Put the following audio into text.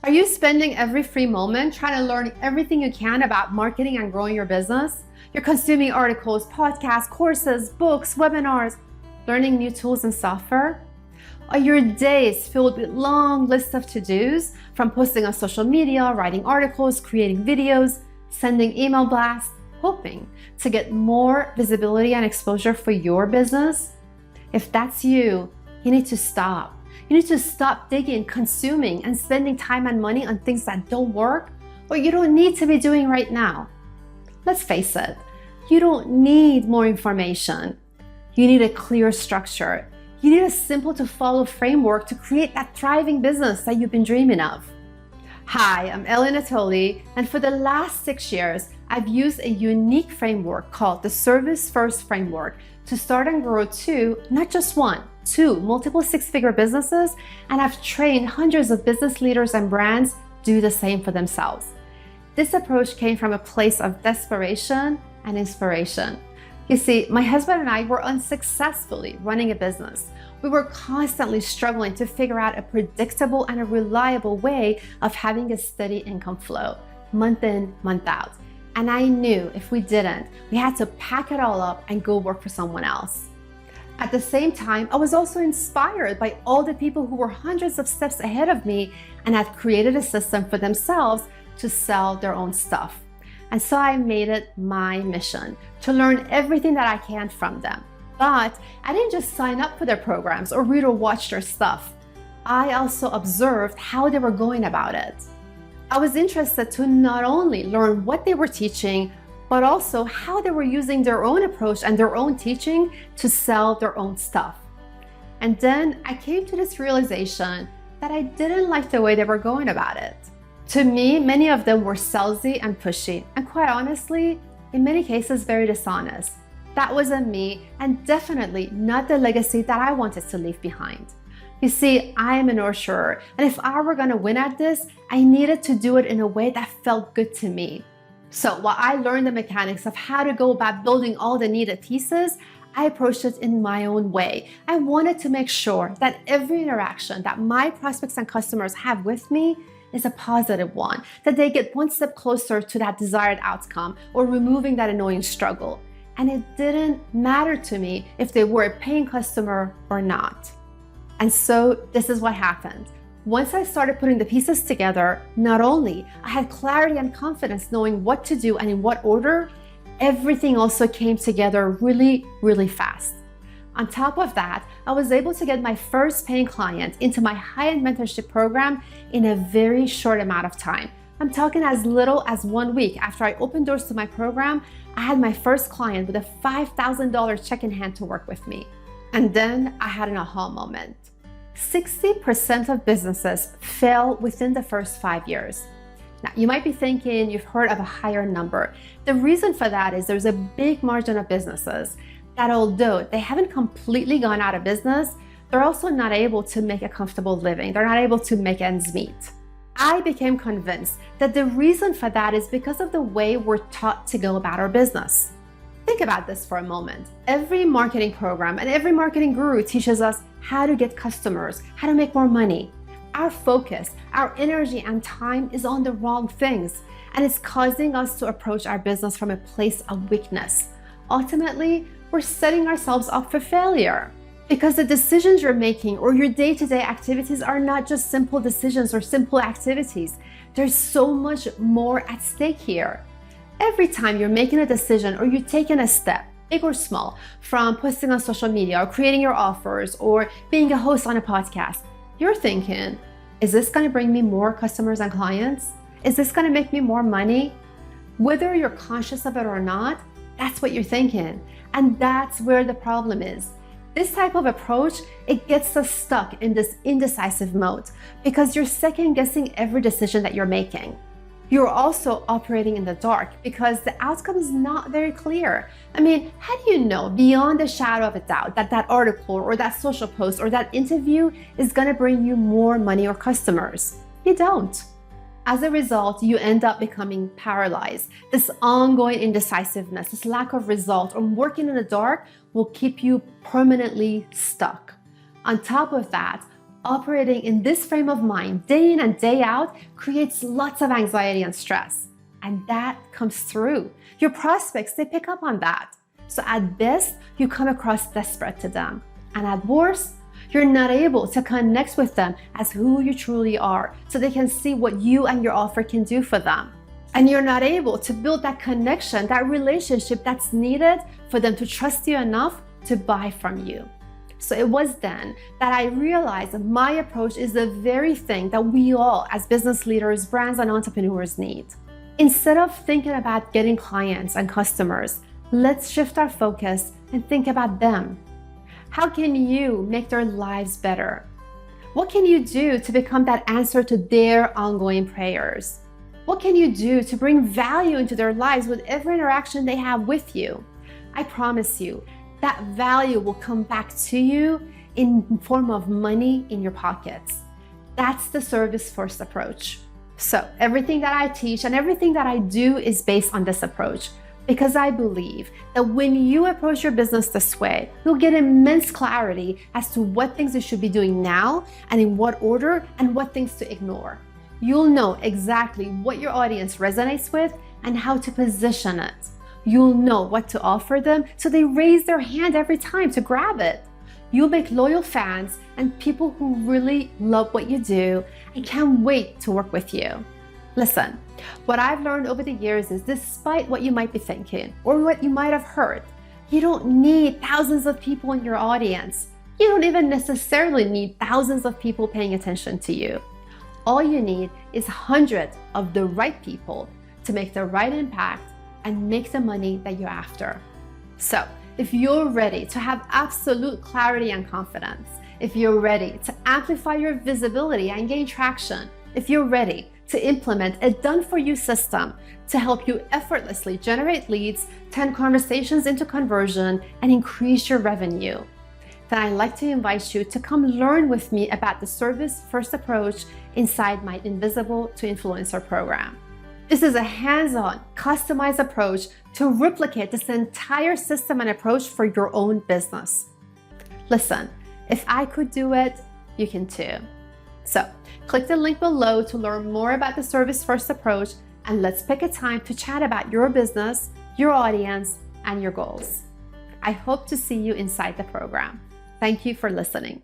Are you spending every free moment trying to learn everything you can about marketing and growing your business? You're consuming articles, podcasts, courses, books, webinars, learning new tools and software? Are your days filled with long lists of to-dos, from posting on social media, writing articles, creating videos, sending email blasts, hoping to get more visibility and exposure for your business? If that's you, you need to stop. You need to stop digging, consuming, and spending time and money on things that don't work or you don't need to be doing right now. Let's face it, you don't need more information. You need a clear structure. You need a simple to follow framework to create that thriving business that you've been dreaming of. Hi, I'm Ellie Natoli, and for the last 6 years, I've used a unique framework called the Service First Framework to start and grow not just one, two multiple six-figure businesses, and I've trained hundreds of business leaders and brands do the same for themselves. This approach came from a place of desperation and inspiration. You see, my husband and I were unsuccessfully running a business. We were constantly struggling to figure out a predictable and a reliable way of having a steady income flow, month in, month out. And I knew if we didn't, we had to pack it all up and go work for someone else. At the same time, I was also inspired by all the people who were hundreds of steps ahead of me and had created a system for themselves to sell their own stuff. And so I made it my mission to learn everything that I can from them. But I didn't just sign up for their programs or read or watch their stuff. I also observed how they were going about it. I was interested to not only learn what they were teaching, but also how they were using their own approach and their own teaching to sell their own stuff. And then I came to this realization that I didn't like the way they were going about it. To me, many of them were salesy and pushy, and quite honestly, in many cases, very dishonest. That wasn't me, and definitely not the legacy that I wanted to leave behind. You see, I am a nurturer, and if I were gonna win at this, I needed to do it in a way that felt good to me. So while I learned the mechanics of how to go about building all the needed pieces, I approached it in my own way. I wanted to make sure that every interaction that my prospects and customers have with me is a positive one, that they get one step closer to that desired outcome or removing that annoying struggle. And it didn't matter to me if they were a paying customer or not. And so this is what happened. Once I started putting the pieces together, not only I had clarity and confidence knowing what to do and in what order, everything also came together really, really fast. On top of that, I was able to get my first paying client into my high-end mentorship program in a very short amount of time. I'm talking as little as 1 week after I opened doors to my program, I had my first client with a $5,000 check in hand to work with me. And then I had an aha moment. 60% of businesses fail within the first 5 years. Now, you might be thinking you've heard of a higher number. The reason for that is there's a big margin of businesses that although they haven't completely gone out of business, they're also not able to make a comfortable living. They're not able to make ends meet. I became convinced that the reason for that is because of the way we're taught to go about our business. Think about this for a moment. Every marketing program and every marketing guru teaches us how to get customers, how to make more money. Our focus, our energy and time is on the wrong things, and it's causing us to approach our business from a place of weakness. Ultimately, we're setting ourselves up for failure because the decisions you're making or your day-to-day activities are not just simple decisions or simple activities. There's so much more at stake here. Every time you're making a decision or you're taking a step, big or small, from posting on social media or creating your offers or being a host on a podcast, you're thinking, is this going to bring me more customers and clients? Is this going to make me more money? Whether you're conscious of it or not, that's what you're thinking. And that's where the problem is. This type of approach, it gets us stuck in this indecisive mode because you're second guessing every decision that you're making. You're also operating in the dark because the outcome is not very clear. I mean, how do you know beyond a shadow of a doubt that that article or that social post or that interview is going to bring you more money or customers? You don't. As a result, you end up becoming paralyzed. This ongoing indecisiveness, this lack of result, or working in the dark will keep you permanently stuck. On top of that, Operating in this frame of mind day in and day out creates lots of anxiety and stress. And that comes through. Your prospects, they pick up on that. So at best, you come across desperate to them. And at worst, you're not able to connect with them as who you truly are so they can see what you and your offer can do for them. And you're not able to build that connection, that relationship that's needed for them to trust you enough to buy from you. So it was then that I realized that my approach is the very thing that we all as business leaders, brands, and entrepreneurs need. Instead of thinking about getting clients and customers, let's shift our focus and think about them. How can you make their lives better? What can you do to become that answer to their ongoing prayers? What can you do to bring value into their lives with every interaction they have with you? I promise you, that value will come back to you in form of money in your pockets. That's the service first approach. So everything that I teach and everything that I do is based on this approach, because I believe that when you approach your business this way, you'll get immense clarity as to what things you should be doing now and in what order and what things to ignore. You'll know exactly what your audience resonates with and how to position it. You'll know what to offer them so they raise their hand every time to grab it. You'll make loyal fans and people who really love what you do and can't wait to work with you. Listen, what I've learned over the years is despite what you might be thinking or what you might have heard, you don't need thousands of people in your audience. You don't even necessarily need thousands of people paying attention to you. All you need is hundreds of the right people to make the right impact and make the money that you're after. So, if you're ready to have absolute clarity and confidence, if you're ready to amplify your visibility and gain traction, if you're ready to implement a done-for-you system to help you effortlessly generate leads, turn conversations into conversion, and increase your revenue, then I'd like to invite you to come learn with me about the service-first approach inside my Invisible to Influencer program. This is a hands-on, customized approach to replicate this entire system and approach for your own business. Listen, if I could do it, you can too. So, click the link below to learn more about the service-first approach, and let's pick a time to chat about your business, your audience, and your goals. I hope to see you inside the program. Thank you for listening.